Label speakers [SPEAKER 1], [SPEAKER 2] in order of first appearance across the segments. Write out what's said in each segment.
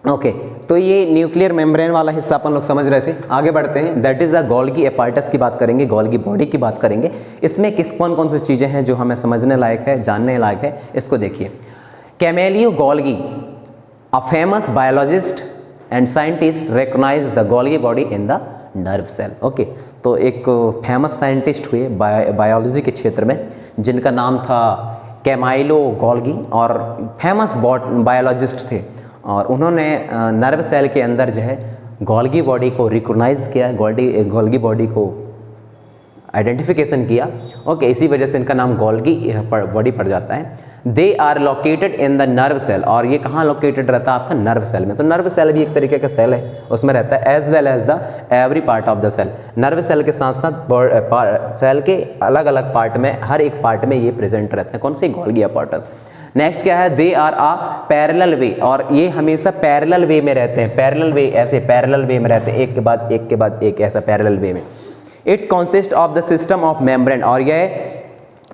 [SPEAKER 1] Okay तो ये nuclear membrane वाला हिस्सा अपन लोग समझ रहे थे। आगे बढ़ते हैं, that is a Golgi apparatus की बात करेंगे, गोल्गी बॉडी की बात करेंगे। इसमें कौन कौन सी चीज़ें हैं जो हमें समझने लायक है, जानने लायक है, इसको देखिए। Camillo Golgi, a famous biologist and scientist recognise the Golgi body in the nerve cell. Okay तो एक फेमस साइंटिस्ट हुए बायोलॉजी के क्षेत्र में जिनका नाम था कैमाइलो गोल्गी, और फेमस बायोलॉजिस्ट थे, और उन्होंने नर्व सेल के अंदर जो है गोल्गी बॉडी को रिकॉग्नाइज किया, गोल्गी बॉडी को आइडेंटिफिकेशन किया। ओके इसी वजह से इनका नाम गोल्गी बॉडी पड़ जाता है। They are located in the nerve cell, और ये कहाँ लोकेटेड रहता है आपका नर्व सेल में। तो नर्व सेल भी एक तरीके का सेल है, उसमें रहता है, as well as the every part of the cell. Nerve cell के साथ साथ सेल के अलग अलग पार्ट में, हर एक पार्ट में ये प्रेजेंट रहते हैं। कौन से? Golgi apparatus. नेक्स्ट क्या है? दे आर आ पैरेलल वे, और ये हमेशा पैरेलल वे में रहते हैं। पैरेलल वे, ऐसे पैरेलल वे में रहते हैं, एक के बाद एक के बाद एक, ऐसा पैरेलल वे में। It's consist of the system of membrane, और यह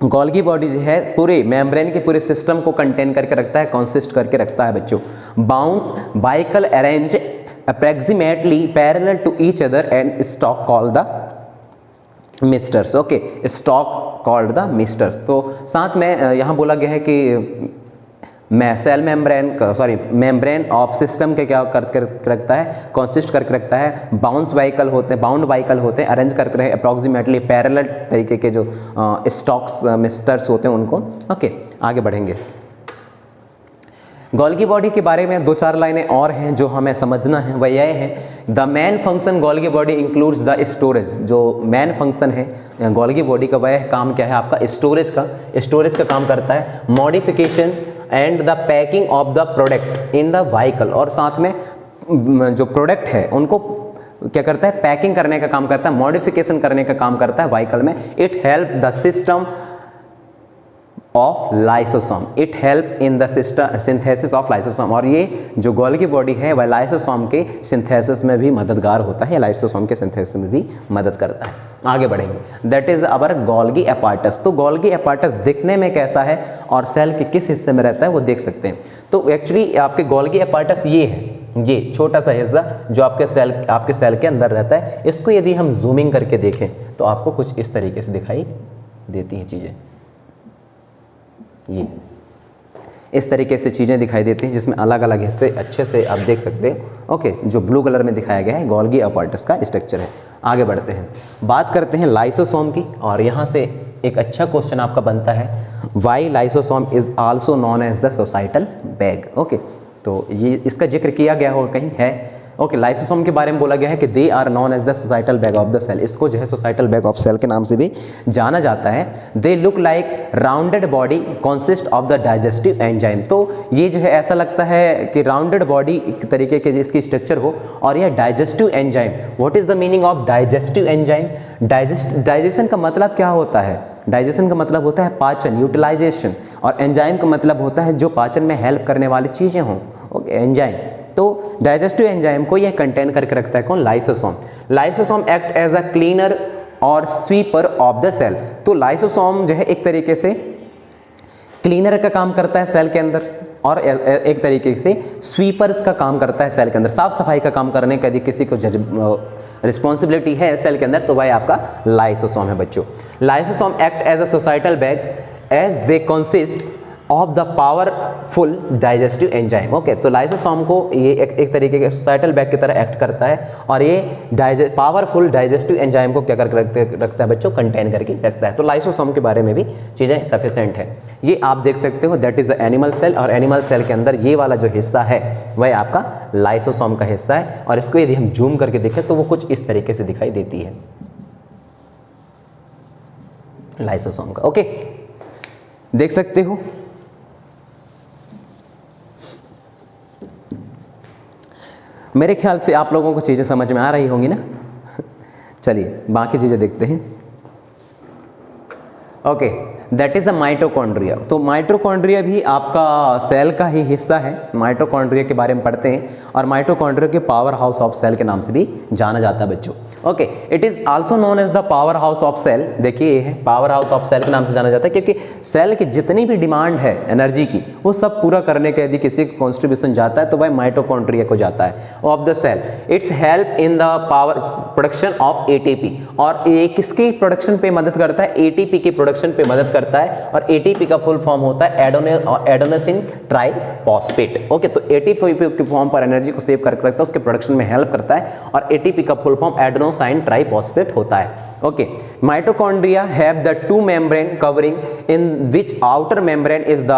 [SPEAKER 1] गोल्गी बॉडी जो है पूरे मेम्ब्रेन के पूरे सिस्टम को कंटेन करके रखता है, कॉन्सिस्ट करके रखता है बच्चों। बाउंस बाइकल arranged approximately parallel to each other and stack called the cisterns. Okay stack called the cisterns. तो साथ में यहाँ बोला गया है कि सेल मेम्ब्रेन ऑफ सिस्टम के क्या करके रखता है, कॉन्सिस्ट करके रखता है। बाउंड वाइकल होते हैं, अरेंज करते रहे अप्रॉक्सीमेटली पैरेलल तरीके के जो स्टॉक्स मिस्टर्स होते हैं उनको। ओके आगे बढ़ेंगे। गोल्गी बॉडी के बारे में 2-4 लाइनें और हैं जो हमें समझना है, वह यह है the main function Golgi body includes the storage. जो मेन फंक्शन है गोल्गी बॉडी का, वह काम क्या है आपका? स्टोरेज का काम करता है। Modification and the packing of the product in the vehicle, और साथ में जो प्रोडक्ट है उनको क्या करता है? पैकिंग करने का काम करता है, मॉडिफिकेशन करने का काम करता है व्हीकल में। It help the system of lysosome, it help in the synthesis of lysosome, और ये जो गोल्गी बॉडी है वह लाइसोसोम के सिंथेसिस में भी मददगार होता है, लाइसोसोम के सिंथेसिस में भी मदद करता है। आगे बढ़ेंगे, that is our Golgi apparatus. तो गोल्गी एपार्टस दिखने में कैसा है और सेल के किस हिस्से में रहता है वो देख सकते हैं। तो एक्चुअली आपके गोल्गी एपार्टस ये है, ये छोटा सा हिस्सा जो आपके सेल के अंदर रहता है। इसको यदि हम जूमिंग करके देखें तो आपको कुछ इस तरीके से दिखाई देती हैं चीज़ें, ये इस तरीके से चीज़ें दिखाई देती हैं जिसमें अलग अलग हिस्से अच्छे से आप देख सकते हो। ओके जो ब्लू कलर में दिखाया गया है गोल्गी एपार्टस का स्ट्रक्चर है। आगे बढ़ते हैं, बात करते हैं लाइसोसोम की, और यहाँ से एक अच्छा क्वेश्चन आपका बनता है, why lysosome is also known as the suicidal bag. Okay तो ये इसका जिक्र किया गया होगा कहीं है। ओके लाइसोसोम के बारे में बोला गया है कि they are known as the suicidal bag of the cell. इसको जो है सोसाइटल बैग ऑफ सेल के नाम से भी जाना जाता है। They look like rounded body consist of the digestive enzyme. तो ये जो है ऐसा लगता है कि राउंडेड बॉडी तरीके के जिसकी स्ट्रक्चर हो, और यह digestive enzyme. What is the meaning of digestive enzyme? Digestion का मतलब क्या होता है? डाइजेशन का मतलब होता है पाचन, यूटिलाइजेशन, और एंजाइम का मतलब होता है जो पाचन में हेल्प करने वाली चीज़ें हों। ओके एंजाइम, तो डाइजेस्टिव एंजाइम को यह कंटेन करके रखता है कौन? Lysosome. Lysosome act as a cleaner और स्वीपर ऑफ द सेल। तो लाइसोसोम जो है एक तरीके से क्लीनर का काम करता है सेल के अंदर, और एक तरीके से स्वीपर्स का काम करता है सेल के अंदर। साफ सफाई का काम करने का यदि किसी को रिस्पॉन्सिबिलिटी है सेल के अंदर तो वह आपका लाइसोसोम है बच्चों। Lysosome act as a suicidal bag as they consist of the powerful digestive enzyme. Okay तो लाइसोसोम को ये एक तरीके के सोसाइटल बैग की तरह एक्ट करता है, और ये पावरफुल डाइजेस्टिव एंजाइम को क्या करके रखता है बच्चों? कंटेन करके रखता है। तो लाइसोसोम के बारे में भी चीज़ें सफिशेंट है। ये आप देख सकते हो, that is the animal cell, और एनिमल सेल के अंदर ये वाला जो हिस्सा है वह आपका लाइसोसोम का हिस्सा है। और इसको यदि हम जूम करके देखें तो वो कुछ इस तरीके से दिखाई देती है लाइसोसोम का। ओके देख सकते हो। मेरे ख्याल से आप लोगों को चीज़ें समझ में आ रही होंगी ना। चलिए बाकी चीज़ें देखते हैं। Okay that is a mitochondria. तो माइटोकॉन्ड्रिया भी आपका सेल का ही हिस्सा है। माइटोकॉन्ड्रिया के बारे में पढ़ते हैं, और माइटोकॉन्ड्रिया के पावर हाउस ऑफ सेल के नाम से भी जाना जाता है बच्चों। Okay, it is also known as the power house of cell. देखिए ये है पावर हाउस ऑफ सेल के नाम से जाना जाता है, क्योंकि सेल की जितनी भी डिमांड है एनर्जी की वो सब पूरा करने के यदि किसी को कॉन्ट्रीब्यूशन जाता है तो भाई माइटोकॉन्ड्रिया को जाता है of the cell. Its help in the power production of ATP, और ये किसकी प्रोडक्शन पे मदद करता है? एटीपी की प्रोडक्शन पे मदद करता है, और एटीपी का फुल फॉर्म होता है एडेनोसिन ट्राइफॉस्फेट। ओके, तो एटीपी के फॉर्म पर एनर्जी को सेव करके रखता है, उसके प्रोडक्शन में हेल्प करता है, और एटीपी का फुल फॉर्म एडेनोसाइन ट्राइफॉस्फेट होता है। Okay, mitochondria have the two membrane covering in which outer membrane is the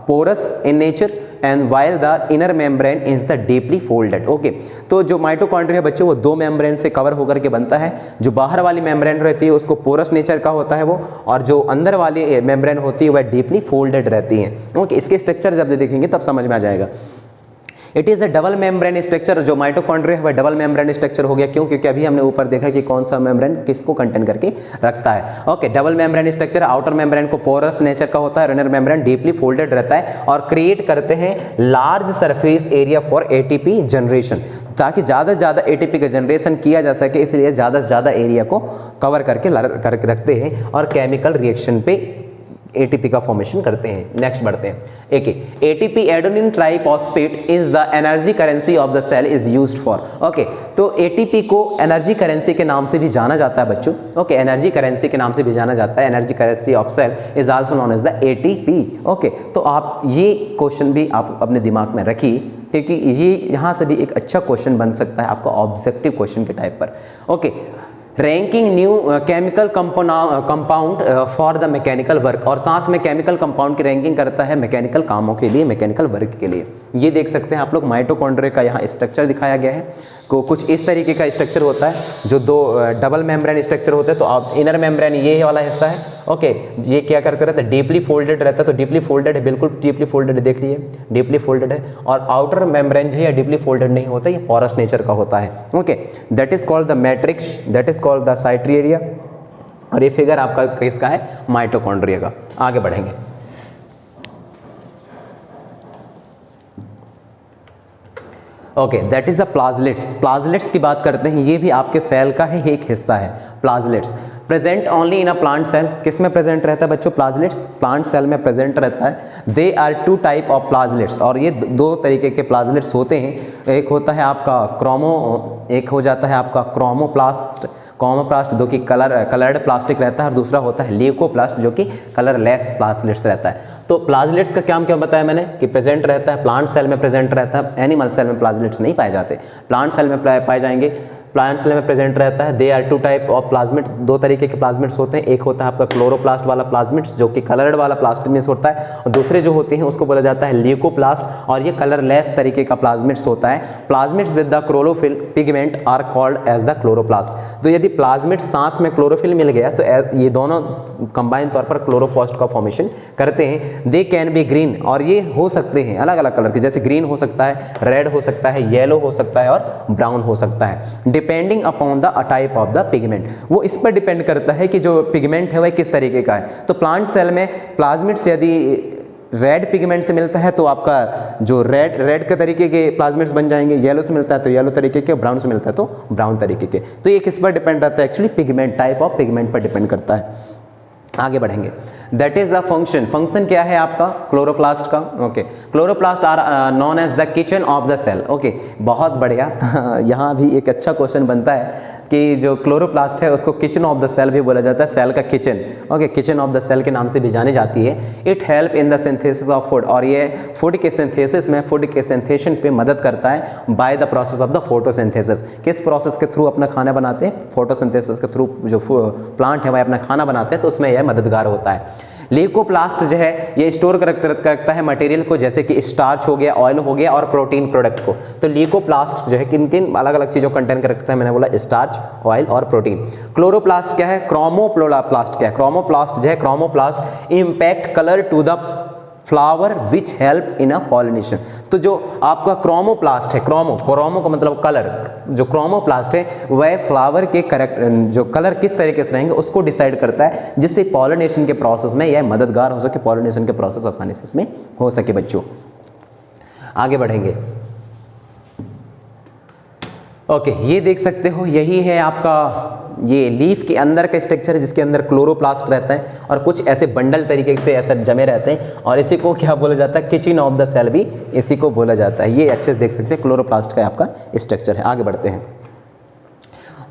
[SPEAKER 1] porous in nature and while the inner membrane is the deeply folded. Okay, तो जो mitochondria बच्चों वो दो membrane से cover होकर के बनता है। जो बाहर वाली मेम्ब्रेन रहती है उसको पोरस नेचर का होता है वो, और जो अंदर वाली मेम्ब्रेन होती है वह डीपली फोल्डेड रहती है। ओके, इसके स्ट्रक्चर जब देखेंगे तब समझ में आ जाएगा। It is a double membrane structure. जो माइटोकॉन्ड्रिया है वह डबल मेम्ब्रेन स्ट्रक्चर हो गया, क्यों? क्योंकि अभी हमने ऊपर देखा कि कौन सा मेम्ब्रेन किसको कंटेन करके रखता है। Okay, double membrane structure, outer membrane को पोरस नेचर का होता है, इनर मेम्ब्रेन डीपली फोल्डेड रहता है, और क्रिएट करते हैं large surface area for ATP generation, ताकि ज़्यादा से ज़्यादा एटीपी का जनरेशन किया जा सके, इसलिए ज़्यादा से ज़्यादा एरिया को कवर करके रखते हैं, और केमिकल रिएक्शन पे एटीपी का फॉर्मेशन करते हैं। नेक्स्ट बढ़ते हैं। ATP adenine triphosphate is the energy currency of the cell is used for. Okay, तो एटीपी को एनर्जी करेंसी के नाम से भी जाना जाता है बच्चों। ओके, एनर्जी करेंसी के नाम से भी जाना जाता है। Energy currency of cell is also known as the ATP. Okay, तो आप ये क्वेश्चन भी आप अपने दिमाग में रखिए, क्योंकि ये यहाँ से भी एक अच्छा क्वेश्चन बन सकता है आपका ऑब्जेक्टिव क्वेश्चन के टाइप पर। Okay, ranking new chemical compound for the mechanical work, और साथ में केमिकल कंपाउंड की रैंकिंग करता है मैकेनिकल कामों के लिए, मैकेनिकल वर्क के लिए। ये देख सकते हैं आप लोग, माइटोकॉन्ड्रिया का यहाँ स्ट्रक्चर दिखाया गया है। को कुछ इस तरीके का स्ट्रक्चर होता है, जो दो डबल मेम्ब्रेन स्ट्रक्चर होते हैं। तो आप इनर मेम्ब्रेन ये वाला हिस्सा है। ओके, ये क्या करते रहता है? डीपली फोल्डेड रहता है। तो डीपली फोल्डेड है, बिल्कुल डीपली फोल्डेड, देख लीजिए डीपली फोल्डेड है। और आउटर मेम्ब्रेन जो है डीपली फोल्डेड नहीं होता, ये पोरस नेचर का होता है। Okay, that is called the matrix, that is called the साइट्री एरिया, और ये फिगर आपका किसका है? माइटोकॉन्ड्रिया का। आगे बढ़ेंगे। Okay, that is a plastids. Plastids की बात करते हैं, ये भी आपके सेल का ही एक हिस्सा है। Plastids present only in a plant cell. किस में प्रेजेंट रहता है बच्चों? प्लाज्लेट्स प्लांट सेल में प्रेजेंट रहता है। They are two type of plastids, और ये दो तरीके के प्लाज्लेट्स होते हैं। एक होता है आपका एक हो जाता है आपका क्रोमोप्लास्ट, जो कि कलर्ड प्लास्टिक रहता है, और दूसरा होता है ल्यूकोप्लास्ट, जो कि कलरलेस प्लाज्लेट्स रहता है। तो प्लाज्लेट्स का क्या बताया मैंने कि प्रेजेंट रहता है प्लांट सेल में, प्रेजेंट रहता है। एनिमल सेल में प्लाज्लेट्स नहीं पाए जाते, प्लांट सेल में पाए जाएंगे। प्लांट सेल में प्रेजेंट रहता है। They are two type of plasmid, दो तरीके के प्लाज्मिड्स होते हैं। एक होता है आपका क्लोरोप्लास्ट वाला प्लाज्मिड्स, जो कि कलर्ड वाला प्लास्टिक होता है, और दूसरे जो होते हैं उसको बोला जाता है ल्यूकोप्लास्ट, और ये कलरलेस तरीके का प्लाज्मिड्स होता है। Plasmids with the chlorophyll pigment are called as the chloroplast. तो यदि प्लाज्मिड साथ में क्लोरोफिल मिल गया तो ये दोनों कंबाइन तौर पर क्लोरोप्लास्ट का फॉर्मेशन करते हैं। दे कैन बी ग्रीन, और ये हो सकते हैं अलग अलग कलर के, जैसे ग्रीन हो सकता है, रेड हो सकता है, येलो हो सकता है, और ब्राउन हो सकता है, depending upon the type of the pigment. वो इस पर डिपेंड करता है कि जो पिगमेंट है वह किस तरीके का है। तो प्लांट सेल में प्लाज्मिड्स यदि रेड पिगमेंट से मिलता है तो आपका जो रेड के तरीके के प्लाज्मिड्स बन जाएंगे, येलो से मिलता है तो येलो तरीके के, ब्राउन से मिलता है तो ब्राउन तरीके के। तो ये किस पर डिपेंड रहता है? Actually pigment, type of pigment पर डिपेंड करता है। आगे बढ़ेंगे। That is a function. Function क्या है आपका क्लोरोप्लास्ट का? Okay, chloroplast are known as the kitchen of the cell. Okay, बहुत बढ़िया। यहाँ भी एक अच्छा क्वेश्चन बनता है कि जो क्लोरोप्लास्ट है उसको किचन ऑफ द सेल भी बोला जाता है, सेल का kitchen. Okay, kitchen of the cell के नाम से भी जानी जाती है। It help in the synthesis of food, और ये फूड के सिंथेसिस में, फूड के सिंथेशन पे मदद करता है by the process of the photosynthesis. किस प्रोसेस के थ्रू अपना खाना बनाते हैं? फोटोसिंथेसिस के थ्रू जो प्लांट है वह अपना खाना बनाते हैं, तो उसमें यह मददगार होता है। ल्यूकोप्लास्ट जो है ये स्टोर करता है मटेरियल को, जैसे कि स्टार्च हो गया, ऑयल हो गया, और प्रोटीन प्रोडक्ट को। तो ल्यूकोप्लास्ट जो है किन किन अलग अलग चीज़ों को कंटेन कर रखता है? मैंने बोला स्टार्च, ऑयल और प्रोटीन। क्लोरोप्लास्ट क्या है? क्रोमोप्लास्ट क्या है? क्रोमोप्लास्ट जो है, chromoplast impact colour to the flower which help in a pollination. तो जो आपका क्रोमोप्लास्ट है, क्रोमो का मतलब कलर, जो क्रोमोप्लास्ट है वह फ्लावर के जो कलर किस तरीके से रहेंगे उसको डिसाइड करता है, जिससे पॉलिनेशन के प्रोसेस में यह मददगार हो सके, पॉलिनेशन के प्रोसेस आसानी से इसमें हो सके। बच्चों आगे बढ़ेंगे। ओके, ये देख सकते हो, यही है आपका ये लीफ के अंदर का स्ट्रक्चर है जिसके अंदर क्लोरोप्लास्ट रहता है और कुछ ऐसे बंडल तरीके से ऐसे जमे रहते हैं और इसी को क्या बोला जाता है, किचन ऑफ द सेल भी इसी को बोला जाता है। ये अच्छे से देख सकते हैं क्लोरोप्लास्ट का आपका स्ट्रक्चर है। आगे बढ़ते हैं,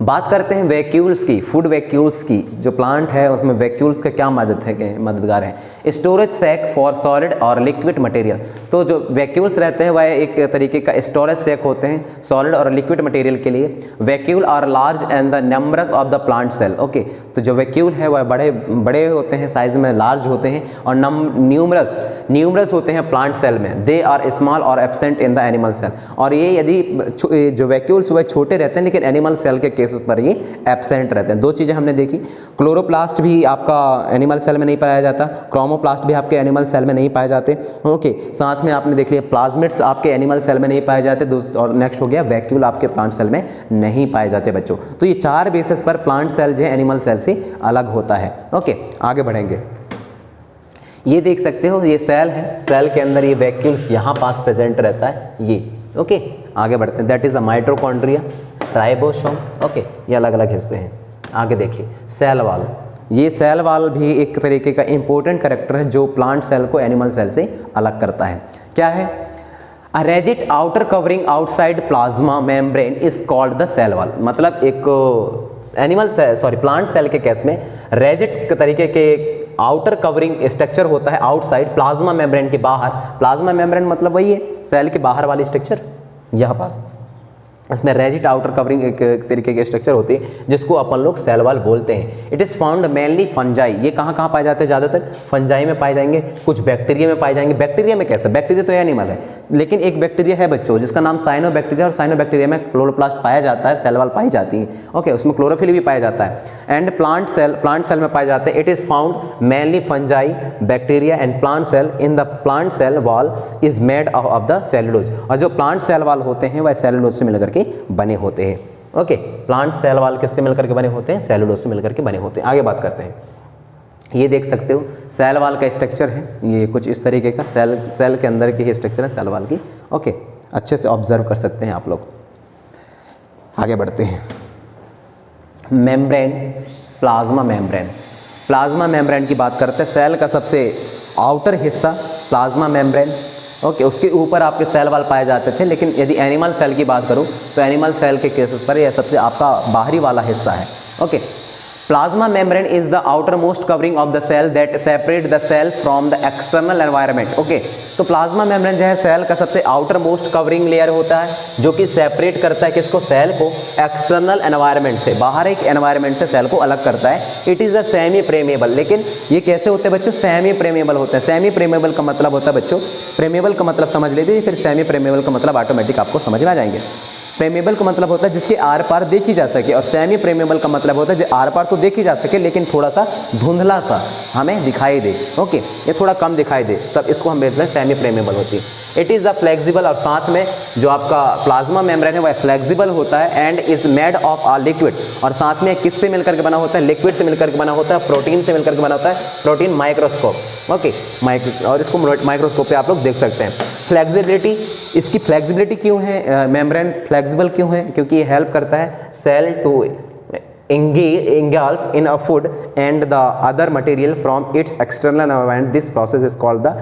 [SPEAKER 1] बात करते हैं वैक्यूल्स की, फूड वैक्यूल्स की। जो प्लांट है उसमें वैक्यूल्स का क्या मददगार है, स्टोरेज सैक फॉर सॉलिड और लिक्विड मटेरियल। तो जो वैक्यूल्स रहते हैं वह एक तरीके का स्टोरेज सैक होते हैं सॉलिड और लिक्विड मटेरियल के लिए। Vacuole are large and the numbers of the plant cell. Okay, तो जो वैक्यूल है वह बड़े होते हैं, साइज में लार्ज होते हैं और न्यूमरस होते हैं प्लांट सेल में। दे आर स्मॉल और absent in the animal cell. और ये यदि जो वैक्यूल्स वह छोटे रहते हैं लेकिन एनिमल सेल के केसेस पर ये एब्सेंट रहते हैं। दो चीज़ें हमने देखी, क्लोरोप्लास्ट भी आपका एनिमल सेल में नहीं पाया जाता, क्रोमोप्लास्ट भी आपके एनिमल सेल में नहीं पाए जाते। ओके, साथ में आपने देख लिया प्लाज्मिड्स आपके एनिमल सेल में नहीं पाए जाते। और नेक्स्ट हो गया वैक्यूल आपके प्लांट सेल में नहीं पाए जाते बच्चों। तो ये 4 बेसिस पर प्लांट सेल जो है एनिमल सेल से अलग होता है। ओके, आगे बढ़ेंगे। ये देख सकते हो, ये सेल है, सेल के अंदर ये वैक्यूल्स यहाँ पास प्रेजेंट रहता है ये। ओके, आगे बढ़ते हैं। That is a mitochondria, ribosome. Okay, ये अलग अलग हिस्से हैं। आगे देखिए, सेल वॉल। ये सेल वॉल भी एक तरीके का इंपॉर्टेंट कैरेक्टर है जो प्लांट सेल को एनिमल सेल से अलग करता है। क्या है, a rigid outer covering outside plasma membrane is called the cell wall. मतलब एक प्लांट सेल के केस में रिजिड तरीके के आउटर कवरिंग स्ट्रक्चर होता है आउटसाइड प्लाज्मा मेम्ब्रेन के बाहर। प्लाज्मा मेम्ब्रेन मतलब वही है सेल के बाहर वाली स्ट्रक्चर, यहाँ पास इसमें रेजिड आउटर कवरिंग एक तरीके के स्ट्रक्चर होती है जिसको अपन लोग सेल वॉल बोलते हैं। It is found mainly fungi. ये कहाँ पाए जाते हैं, ज़्यादातर फंजाई में पाए जाएंगे, कुछ बैक्टीरिया में पाए जाएंगे। बैक्टीरिया में कैसे, बैक्टीरिया तो एनिमल है लेकिन एक बैक्टीरिया है बच्चों जिसका नाम साइनोबैक्टीरिया, और साइनोबैक्टीरिया में क्लोरोप्लास्ट पाया जाता है, सेल वॉल पाई जाती है। ओके, उसमें क्लोरोफिल भी पाया जाता है। एंड प्लांट सेल में पाए जाते हैं। It is found mainly fungi, bacteria and plant cell. In the plant cell wall is made of the cellulose. और जो प्लांट सेल वॉल होते हैं वह सेलुलोज से मिलकर के बने होते हैं। ओके, प्लांट सेल वॉल किससे मिलकर के बने होते हैं, सेलुलोज से मिलकर के बने होते हैं। आगे बात करते हैं। ये देख सकते हो सेल वॉल का स्ट्रक्चर है, ये कुछ इस तरीके का सेल के अंदर की ही स्ट्रक्चर है सेल वॉल की। ओके, अच्छे से ऑब्जर्व कर सकते हैं आप लोग। आगे बढ़ते हैं। Membrane, plasma membrane. Plasma membrane की बात करते हैं। सेल का सबसे आउटर हिस्सा प्लाज्मा मेम्ब्रेन। ओके, उसके ऊपर आपके सेल वॉल पाए जाते थे, लेकिन यदि एनिमल सेल की बात करूं तो एनिमल सेल के केसेस पर यह सबसे आपका बाहरी वाला हिस्सा है। Okay, plasma membrane is the outermost covering of the cell that separate the cell from the external environment. Okay, तो प्लाज्मा मेम्ब्रेन जो है सेल का सबसे आउटर मोस्ट कवरिंग लेयर होता है जो कि सेपरेट करता है किसको, सेल को एक्सटर्नल एनवायरनमेंट से, बाहर एक एनवायरनमेंट से सेल को अलग करता है। It is a semi permeable. लेकिन ये कैसे होते हैं बच्चों, सेमी प्रेमेबल होते हैं। सेमी प्रेमेबल का मतलब होता है बच्चों, प्रेमेबल का मतलब समझ लीजिए, फिर सेमी प्रेमेबल का मतलब ऑटोमेटिक आपको समझ में आ जाएंगे। प्रेमेबल का मतलब होता है जिसके आर पार देखी जा सके, और सेमी प्रेमेबल का मतलब होता है जो आर पार तो देखी जा सके लेकिन थोड़ा सा धुंधला सा हमें दिखाई दे। ओके, ये थोड़ा कम दिखाई दे, तब इसको हम बोलते हैं सेमी प्रेमेबल होती है। इट इज़ अ फ्लेक्सिबल, और साथ में जो आपका प्लाज्मा मेम्ब्रेन है वह फ्लेक्सिबल होता है। And is made of a liquid, और साथ में किससे मिलकर के बना होता है, लिक्विड से मिलकर के बना होता है, प्रोटीन से मिलकर के बना होता है, प्रोटीन माइक्रोस्कोप। ओके, और इसको माइक्रोस्कोप पे आप लोग देख सकते हैं। फ्लेक्सिबिलिटी, इसकी फ्लेक्सिबिलिटी क्यों है, मेम्ब्रेन फ्लेक्सिबल क्यों है, क्योंकि ये हेल्प करता है cell to engulf in a food and the other material from its external environment. This process is called the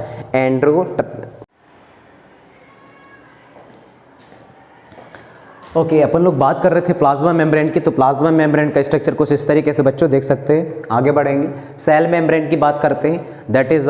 [SPEAKER 1] okay, अपन लोग बात कर रहे थे प्लाज्मा मेम्ब्रेन की। तो प्लाज्मा मेम्ब्रेन का स्ट्रक्चर कुछ इस तरीके से बच्चों देख सकते हैं। आगे बढ़ेंगे, सेल मेम्ब्रेन की बात करते हैं। That is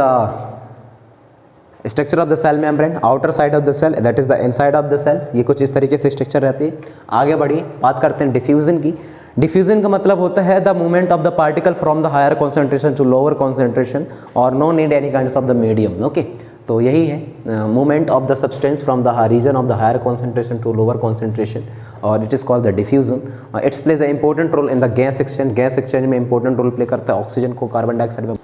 [SPEAKER 1] structure of the cell membrane, outer side of the cell, that is the inside of the cell. ये कुछ इस तरीके से स्ट्रक्चर रहती है। आगे बढ़िए, बात करते हैं डिफ्यूजन की। डिफ्यूजन का मतलब होता है the movement of the particle from the higher concentration to lower concentration और no need any kind of the medium. Okay, तो यही है movement of the substance from the region of the higher concentration to lower concentration, और it is called the diffusion. It's play the important role in the gas exchange. Gas exchange में important role play करता है oxygen को carbon dioxide में।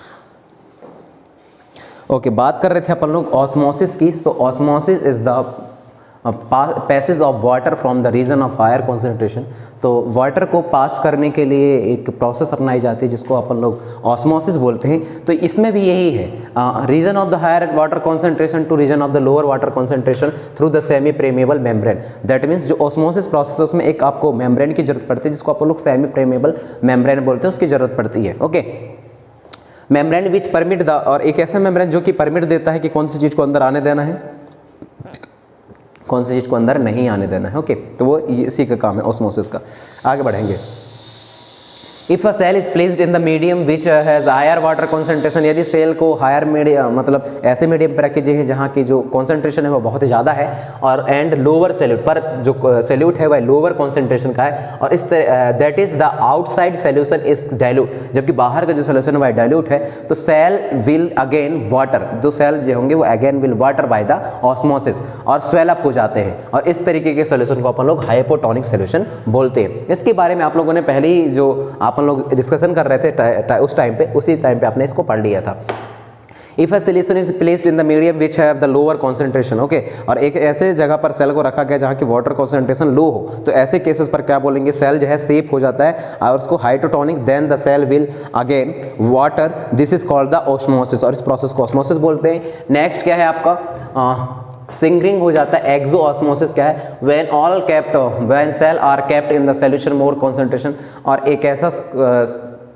[SPEAKER 1] Okay, बात कर रहे थे अपन लोग ऑस्मोसिस की। So osmosis is the passage of water from the region of higher concentration. तो वाटर को पास करने के लिए एक प्रोसेस अपनाई जाती है जिसको अपन लोग ऑस्मोसिस बोलते हैं। तो इसमें भी यही है, region of the higher water concentration to region of the lower water concentration through the semi permeable membrane. That means जो ऑस्मोसिस प्रोसेस है उसमें एक आपको मेम्ब्रेन की जरूरत पड़ती है जिसको अपन लोग सेमी प्रेमेबल मेम्ब्रेन बोलते हैं, उसकी जरूरत पड़ती है। Okay, membrane which permit the, और एक ऐसा मेम्ब्रेन जो कि परमिट देता है कि कौन सी चीज़ को अंदर आने देना है, कौन सी चीज़ को अंदर नहीं आने देना है। ओके, तो वो इसी का काम है ऑस्मोसिस का। आगे बढ़ेंगे। If a cell is placed in the medium which has higher water concentration, यदि सेल को हायर मीडियम मतलब ऐसे मीडियम पर रखे हैं जहाँ की जो कॉन्सेंट्रेशन है वो बहुत ज़्यादा है, और एंड लोअर सेल्यूट, पर जो सेल्यूट है वह लोअर कॉन्सेंट्रेशन का है, और इस that is the outside solution is dilute, जबकि बाहर का जो सोल्यूशन है वह डाइल्यूट है, तो सेल विल अगेन वाटर, जो सेल जो होंगे वो again will water by the osmosis और स्वेल अप हो जाते हैं, और इस तरीके के सोल्यूशन को अपन लोग हाइपोटोनिक सोल्यूशन बोलते हैं। इसके बारे में आप लोगों ने पहले ही जो अपन लोग डिस्कशन कर रहे थे उस टाइम पे, उसी टाइम पे आपने इसको पढ़ लिया था। If a solution is placed in the medium which have the lower concentration, okay, और एक ऐसे जगह पर सेल को रखा गया जहाँ की वाटर कॉन्सेंट्रेशन लो हो, तो ऐसे केसेस पर क्या बोलेंगे, सेल जो है सेफ हो जाता है और उसको hypotonic, then the cell will again water, this is called the osmosis, और इस प्रोसेस को ऑस्मोसिस बोलते हैं। नेक्स्ट क्या है आपका, सिंकिंग हो जाता है। एक्सो ऑस्मोसिस क्या है, when all kept, when cell are kept in the solution more concentration, और एक ऐसा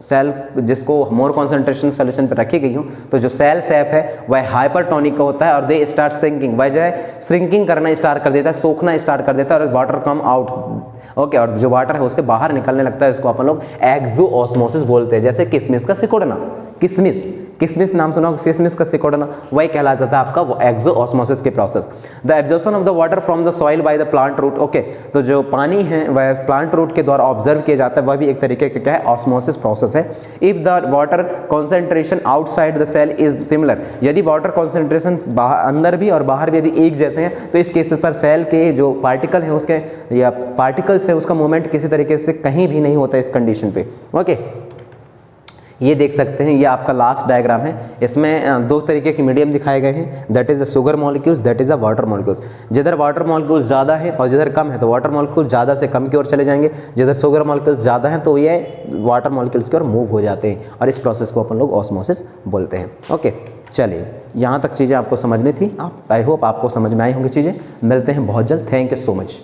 [SPEAKER 1] सेल जिसको मोर कॉन्सेंट्रेशन सोल्यूशन पर रखी गई हो, तो जो सेल सेप है वह हाइपरटोनिक का होता है, और दे स्टार्ट सिंकिंग, वह जो है श्रिंकिंग करना स्टार्ट कर देता है, सोखना स्टार्ट कर देता है, और वाटर कम आउट, ओके, और जो वाटर है उससे बाहर निकलने लगता है, इसको अपन लोग एक्सो ऑस्मोसिस बोलते हैं। जैसे किशमिश का सिकुड़ना, किशमिश नाम सुना, किशमिश का सिकुड़ना, वही कहलाता था आपका वो एक्सो ऑस्मोसिस के process. The absorption of the water from the soil by the plant root, okay, तो जो पानी है वह प्लांट रूट के द्वारा ऑब्जर्व किया जाता है, वह भी एक तरीके का क्या है, ऑस्मोसिस प्रोसेस है। If the water concentration outside the cell is similar, यदि वाटर कॉन्सेंट्रेशन अंदर भी और बाहर भी यदि एक जैसे हैं, तो इस केसेस पर सेल के जो पार्टिकल है उसके या पार्टिकल्स है उसका मूवमेंट किसी तरीके से कहीं भी नहीं होता इस कंडीशन पे। ओके, ये देख सकते हैं, ये आपका लास्ट डायग्राम है। इसमें दो तरीके के मीडियम दिखाए गए हैं, that is the sugar molecules, that is the water molecules. जिधर वाटर मॉलिक्यूल्स ज़्यादा है और जिधर कम है तो वाटर मॉलिक्यूल ज़्यादा से कम की ओर चले जाएंगे, जिधर शुगर मॉलिक्यूल्स ज़्यादा हैं तो ये वाटर मॉलिक्यूल्स की ओर मूव हो जाते हैं, और इस प्रोसेस को अपन लोग ऑस्मोसिस बोलते हैं। ओके, चलिए यहाँ तक चीज़ें आपको समझनी थी, आई होप आपको समझ में आई होंगी चीज़ें। मिलते हैं बहुत जल्द, थैंक यू सो मच।